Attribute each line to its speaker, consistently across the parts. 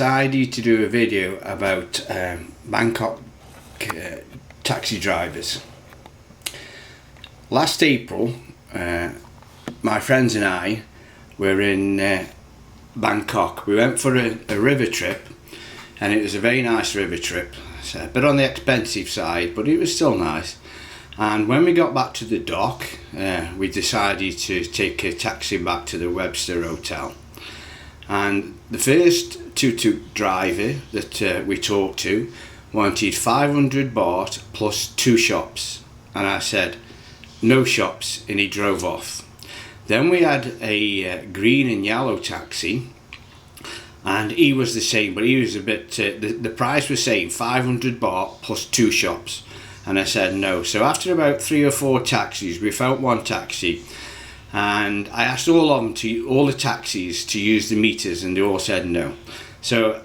Speaker 1: Decided to do a video about Bangkok taxi drivers. Last April, my friends and I were in Bangkok. We went for a river trip, and it was a very nice river trip. It's a bit on the expensive side, but it was still nice. And when we got back to the dock, we decided to take a taxi back to the Webster Hotel. And the first tuk-tuk driver that we talked to wanted 500 baht plus 2 shops, and I said no shops, and he drove off. Then we had a green and yellow taxi, and he was the same, but he was a bit the price was saying 500 baht plus 2 shops, and I said no. So after about 3 or 4 taxis, we found one taxi, and I asked all the taxis to use the meters, and they all said no. So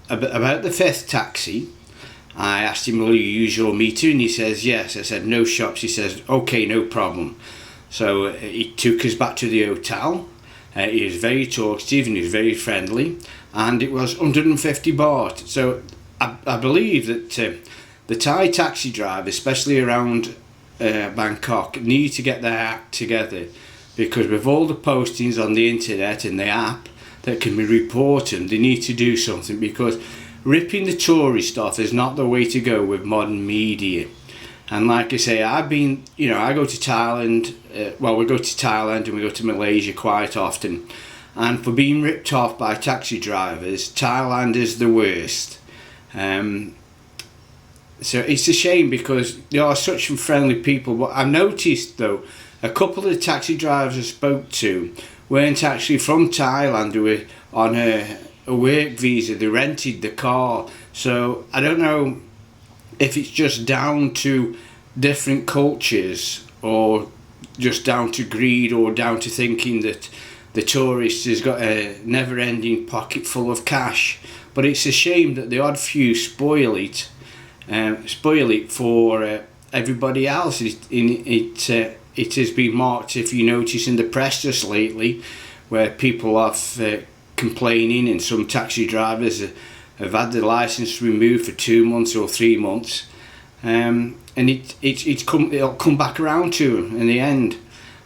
Speaker 1: about the 5th taxi, I asked him, will you use your meter? And he says yes. I said no shops. He says okay, no problem. So he took us back to the hotel. He was very talkative and he was very friendly, and it was 150 baht. So I believe that the Thai taxi drivers, especially around Bangkok, need to get their act together, because with all the postings on the internet and the app that can be reported, they need to do something, because ripping the tourist off is not the way to go with modern media. And like I say, I go to Thailand, we go to Thailand and we go to Malaysia quite often, and for being ripped off by taxi drivers, Thailand is the worst. So it's a shame, because they are such friendly people. But I noticed though, a couple of the taxi drivers I spoke to weren't actually from Thailand. They were on a work visa. They rented the car. So I don't know if it's just down to different cultures, or just down to greed, or down to thinking that the tourist has got a never-ending pocket full of cash. But it's a shame that the odd few spoil it for everybody else. It has been marked, if you notice in the press just lately, where people are complaining, and some taxi drivers have had their license removed for 2 months or 3 months, and it'll come back around to them in the end.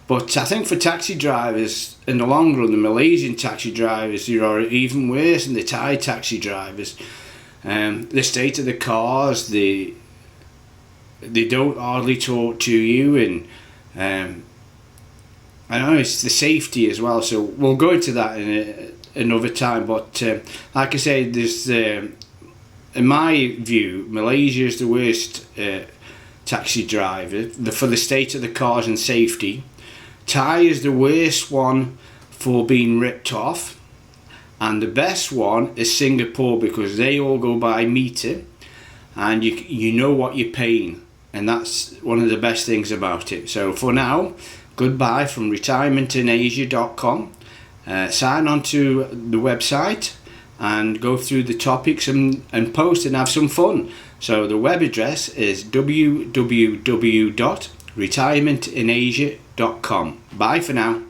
Speaker 1: But I think for taxi drivers, in the long run, the Malaysian taxi drivers are even worse than the Thai taxi drivers. The state of the cars, they don't hardly talk to you, and I know it's the safety as well. So we'll go into that in another time. But like I say, there's in my view, Malaysia is the worst taxi driver for the state of the cars and safety. Thai is the worst one for being ripped off, and the best one is Singapore, because they all go by meter, and you know what you're paying, and that's one of the best things about it. So for now, goodbye from retirementinasia.com. Sign on to the website and go through the topics and post and have some fun. So the web address is www.retirementinasia.com. Bye for now.